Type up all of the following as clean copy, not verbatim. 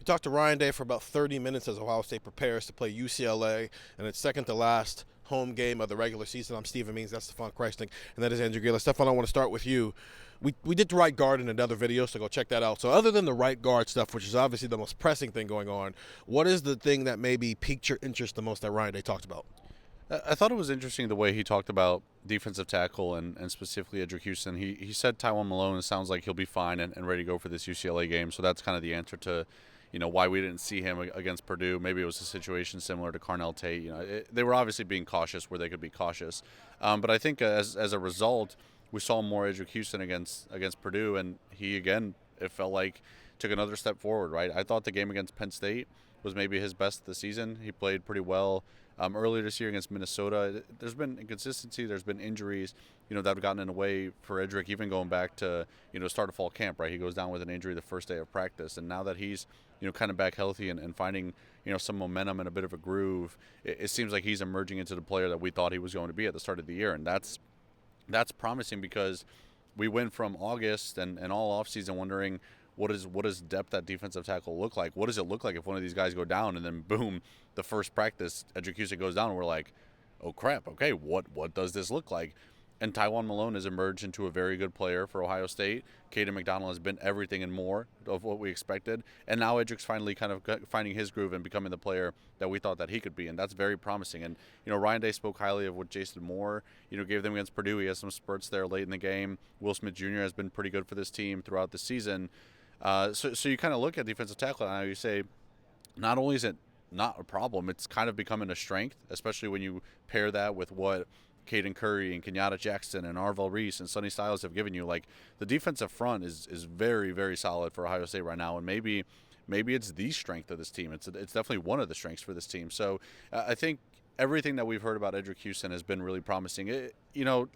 We talked to Ryan Day for about 30 minutes as Ohio State prepares to play UCLA in its second to last home game of the regular season. I'm Stephen Means, that's Stefan Krajisnik, and that is Andrew Gillis. Stefan, I want to start with you. We did the right guard in another video, so go check that out. So other than the right guard stuff, which is obviously the most pressing thing going on, what is the thing that maybe piqued your interest the most that Ryan Day talked about? I thought it was interesting the way he talked about defensive tackle and specifically Edric Houston. He said Tywone Malone sounds like he'll be fine and ready to go for this UCLA game. So that's kind of the answer to, why we didn't see him against Purdue. Maybe it was a situation similar to Carnell Tate. They were obviously being cautious where they could be cautious. But I think as a result, we saw more Edric Houston against Purdue, and he again, it felt like took another step forward. Right, I thought the game against Penn State was maybe his best of the season. He played pretty well. Earlier this year against Minnesota, there's been inconsistency. There's been injuries, that have gotten in the way for Edric, even going back to, start of fall camp, right? He goes down with an injury the first day of practice. And now that he's, kind of back healthy and finding, some momentum and a bit of a groove, it seems like he's emerging into the player that we thought he was going to be at the start of the year. And that's promising because we went from August and all offseason wondering, what does depth at defensive tackle look like? What does it look like if one of these guys go down and then boom, the first practice, Edric Houston goes down and we're like, oh crap, okay, what does this look like? And Tywone Malone has emerged into a very good player for Ohio State. Caden McDonald has been everything and more of what we expected. And now Edric's finally kind of finding his groove and becoming the player that we thought that he could be. And that's very promising. And, Ryan Day spoke highly of what Jason Moore, gave them against Purdue. He has some spurts there late in the game. Will Smith Jr. has been pretty good for this team throughout the season. So you kind of look at defensive tackle and you say, not only is it not a problem, it's kind of becoming a strength, especially when you pair that with what Caden Curry and Kenyatta Jackson and Arvell Reese and Sonny Styles have given you. Like, the defensive front is very, very solid for Ohio State right now, and maybe it's the strength of this team. It's definitely one of the strengths for this team. So I think everything that we've heard about Edric Houston has been really promising.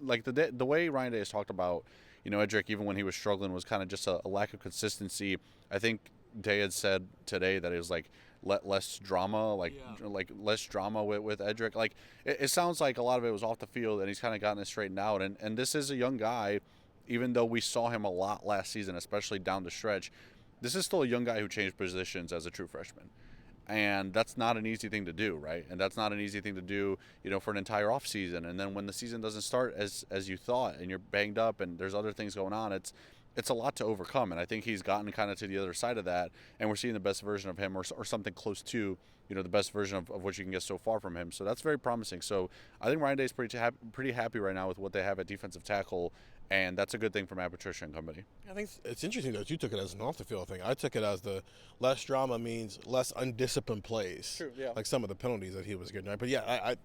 Like the way Ryan Day has talked about, Edric, even when he was struggling, was kind of just a lack of consistency. I think Day had said today that it was like less drama, like less drama with Edric. Like it sounds like a lot of it was off the field, and he's kind of gotten it straightened out. And this is a young guy, even though we saw him a lot last season, especially down the stretch. This is still a young guy who changed positions as a true freshman. And that's not an easy thing to do, right? And that's not an easy thing to do, for an entire offseason. And then when the season doesn't start as you thought, and you're banged up, and there's other things going on, it's a lot to overcome. And I think he's gotten kind of to the other side of that, and we're seeing the best version of him, or something close to, the best version of what you can get so far from him. So that's very promising. So I think Ryan Day's pretty happy right now with what they have at defensive tackle. And that's a good thing for Matt Patricia and company. I think it's interesting that you took it as an off-the-field thing. I took it as the less drama means less undisciplined plays. True, yeah. Like some of the penalties that he was getting. Right? But yeah,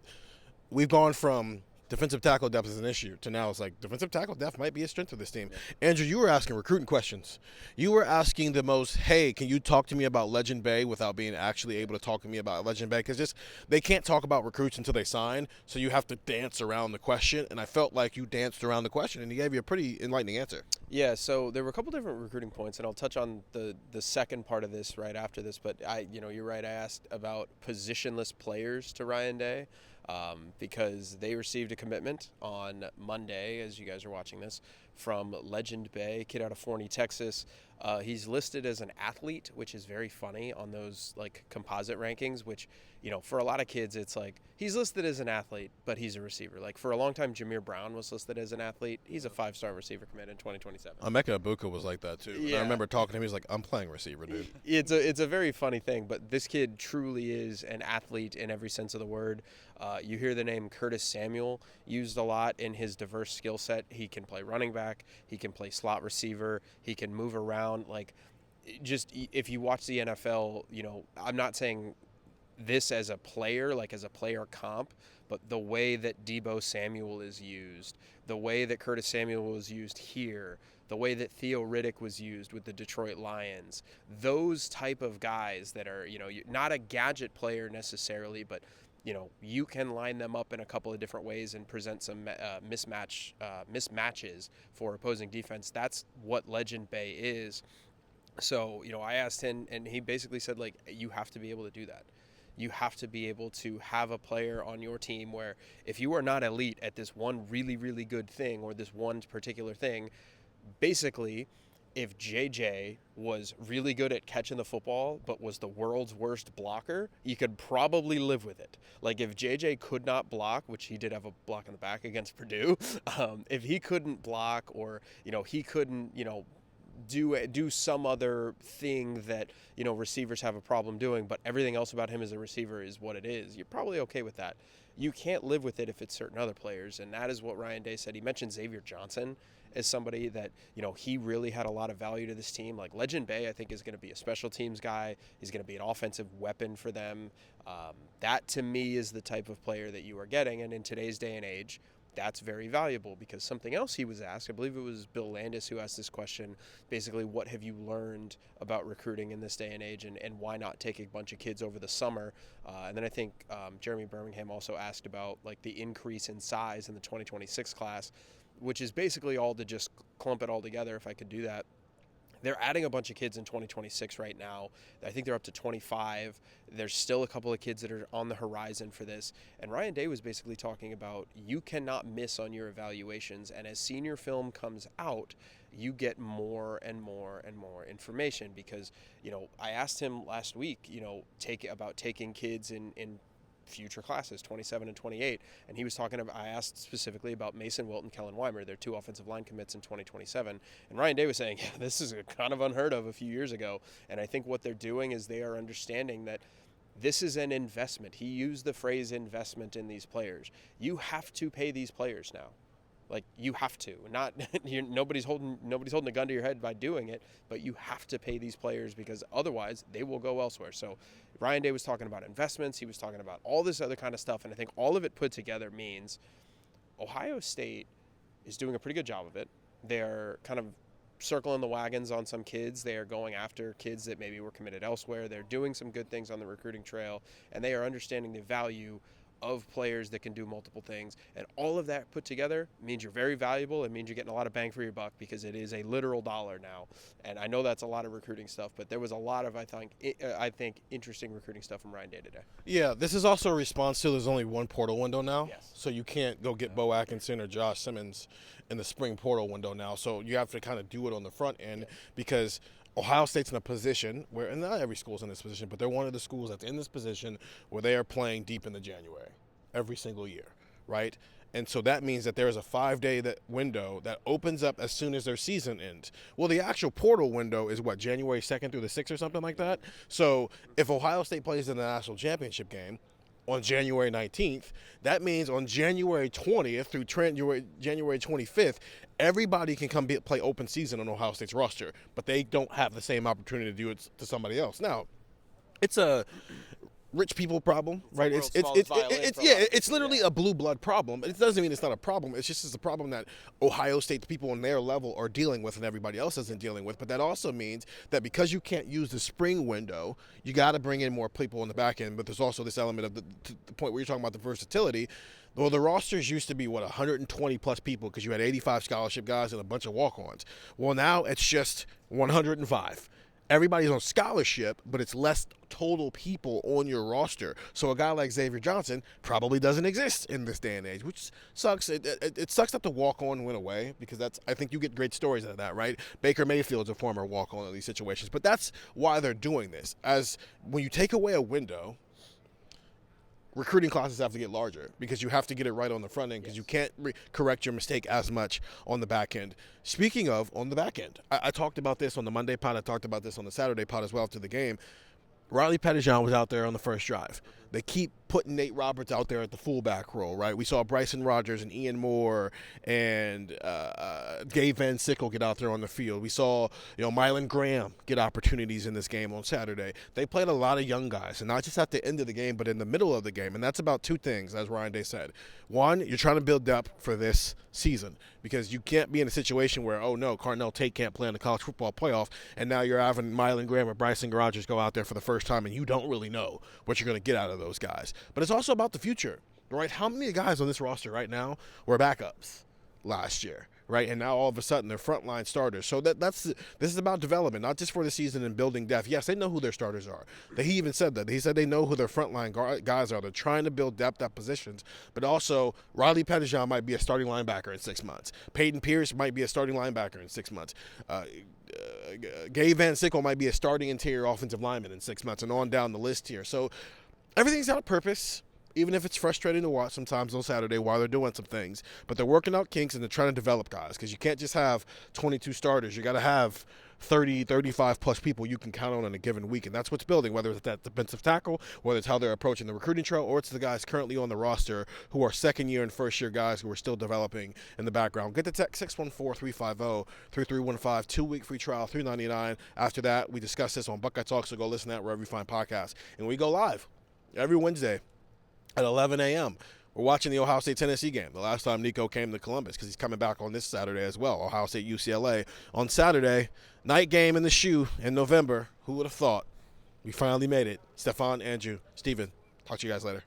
we've gone from defensive tackle depth is an issue to now it's like defensive tackle depth might be a strength of this team. Yeah. Andrew, you were asking recruiting questions. You were asking the most, hey, can you talk to me about Legend Bay without being actually able to talk to me about Legend Bay? Because they can't talk about recruits until they sign, so you have to dance around the question. And I felt like you danced around the question, and he gave you a pretty enlightening answer. Yeah, so there were a couple different recruiting points, and I'll touch on the second part of this right after this. But you're right. I asked about positionless players to Ryan Day. Because they received a commitment on Monday, as you guys are watching this, from Legend Bay, kid out of Forney, Texas. He's listed as an athlete, which is very funny on those like composite rankings, which, for a lot of kids, it's like he's listed as an athlete, but he's a receiver. Like for a long time, Jameer Brown was listed as an athlete. He's a 5-star receiver commit in 2027. Emeka Ibuka was like that too. Yeah. I remember talking to him. He's like, I'm playing receiver, dude. It's a very funny thing, but this kid truly is an athlete in every sense of the word. You hear the name Curtis Samuel used a lot in his diverse skill set. He can play running back. He can play slot receiver. He can move around. Like, just if you watch the NFL, I'm not saying this as a player, like as a player comp, but the way that Deebo Samuel is used, the way that Curtis Samuel was used here, the way that Theo Riddick was used with the Detroit Lions, those type of guys that are, not a gadget player necessarily, but you can line them up in a couple of different ways and present some mismatches for opposing defense. That's what Legend Bay is. So, I asked him, and he basically said, like, you have to be able to do that. You have to be able to have a player on your team where if you are not elite at this one really, really good thing or this one particular thing, basically if JJ was really good at catching the football but was the world's worst blocker, you could probably live with it. Like if JJ could not block, which he did have a block in the back against Purdue, if he couldn't block, or he couldn't do some other thing that receivers have a problem doing, but everything else about him as a receiver is what it is, you're probably okay with that. You can't live with it if it's certain other players, and that is what Ryan Day said. He mentioned Xavier Johnson as somebody that he really had a lot of value to this team. Like Legend Bay, I think, is going to be a special teams guy. He's going to be an offensive weapon for them. That to me is the type of player that you are getting, and in today's day and age, that's very valuable. Because something else he was asked, I believe it was Bill Landis who asked this question, basically, what have you learned about recruiting in this day and age, and why not take a bunch of kids over the summer? And then I think Jeremy Birmingham also asked about like the increase in size in the 2026 class, which is basically all to just clump it all together, if I could do that. They're adding a bunch of kids in 2026 right now. I think they're up to 25. There's still a couple of kids that are on the horizon for this. And Ryan Day was basically talking about you cannot miss on your evaluations. And as senior film comes out, you get more and more and more information. Because, I asked him last week, about taking kids in future classes, 27 and 28, and he was talking about, I asked specifically about Mason Wilt and Kellen Weimer, their two offensive line commits in 2027, and Ryan Day was saying, yeah, this is kind of unheard of a few years ago. And I think what they're doing is they are understanding that this is an investment. He used the phrase investment in these players. You have to pay these players now. Like, you have to. Not nobody's holding a gun to your head by doing it, but you have to pay these players, because otherwise they will go elsewhere. So Ryan Day was talking about investments. He was talking about all this other kind of stuff, and I think all of it put together means Ohio State is doing a pretty good job of it. They're kind of circling the wagons on some kids. They are going after kids that maybe were committed elsewhere. They're doing some good things on the recruiting trail, and they are understanding the value of players that can do multiple things. And all of that put together means you're very valuable. It means you're getting a lot of bang for your buck, because it is a literal dollar now. And I know that's a lot of recruiting stuff, but there was a lot of, I think interesting recruiting stuff from Ryan Day today. Yeah, this is also a response to there's only one portal window now. Yes. So you can't go get Bo Atkinson or Josh Simmons in the spring portal window now. So you have to kind of do it on the front end, because Ohio State's in a position where, and not every school's in this position, but they're one of the schools that's in this position where they are playing deep into January every single year, right? And so that means that there is a 5-day window that opens up as soon as their season ends. Well, the actual portal window is what, January 2nd through the 6th or something like that? So if Ohio State plays in the national championship game on January 19th, that means on January 20th through January 25th, everybody can come play open season on Ohio State's roster, but they don't have the same opportunity to do it to somebody else. Now, it's a rich people problem, right? It's literally a blue blood problem. It doesn't mean it's not a problem. It's just a problem that Ohio State people on their level are dealing with and everybody else isn't dealing with. But that also means that because you can't use the spring window, you got to bring in more people on the back end. But there's also this element of the point where you're talking about the versatility. Well, the rosters used to be, 120 plus people, because you had 85 scholarship guys and a bunch of walk-ons. Well, now it's just 105. Everybody's on scholarship, but it's less total people on your roster. So a guy like Xavier Johnson probably doesn't exist in this day and age, which sucks. It sucks that the walk-on went away, because I think you get great stories out of that, right? Baker Mayfield's a former walk-on in these situations. But that's why they're doing this. As when you take away a window, recruiting classes have to get larger, because you have to get it right on the front end, because you can't correct your mistake as much on the back end. Speaking of on the back end, I talked about this on the Monday pod. I talked about this on the Saturday pod as well after the game. Riley Pettijohn was out there on the first drive. They keep putting Nate Roberts out there at the fullback role, right? We saw Bryson Rogers and Ian Moore and Gabe Van Sickle get out there on the field. We saw, Mylan Graham get opportunities in this game on Saturday. They played a lot of young guys, and not just at the end of the game, but in the middle of the game. And that's about two things, as Ryan Day said. One, you're trying to build depth for this season, because you can't be in a situation where, oh no, Carnell Tate can't play in the college football playoff, and now you're having Mylan Graham or Bryson Rogers go out there for the first time, and you don't really know what you're going to get out of those guys. But it's also about the future, right? How many guys on this roster right now were backups last year, right? And now all of a sudden they're frontline starters. So this is about development, not just for the season and building depth. Yes, they know who their starters are. He even said that. He said they know who their frontline guys are. They're trying to build depth at positions, but also Riley Pettijohn might be a starting linebacker in 6 months. Peyton Pierce might be a starting linebacker in 6 months. Gabe Van Sickle might be a starting interior offensive lineman in 6 months, and on down the list here. So everything's got a purpose, even if it's frustrating to watch sometimes on Saturday while they're doing some things. But they're working out kinks, and they're trying to develop guys, because you can't just have 22 starters. You got to have 30, 35-plus people you can count on in a given week, and that's what's building, whether it's that defensive tackle, whether it's how they're approaching the recruiting trail, or it's the guys currently on the roster who are second-year and first-year guys who are still developing in the background. Get the text 614-350-3315, 2-week free trial, $3.99. After that, we discuss this on Buckeye Talk, so go listen to that wherever you find podcasts. And we go live every Wednesday at 11 a.m. We're watching the Ohio State-Tennessee game. The last time Nico came to Columbus, because he's coming back on this Saturday as well. Ohio State-UCLA on Saturday. Night game in the shoe in November. Who would have thought? We finally made it. Stefan, Andrew, Steven. Talk to you guys later.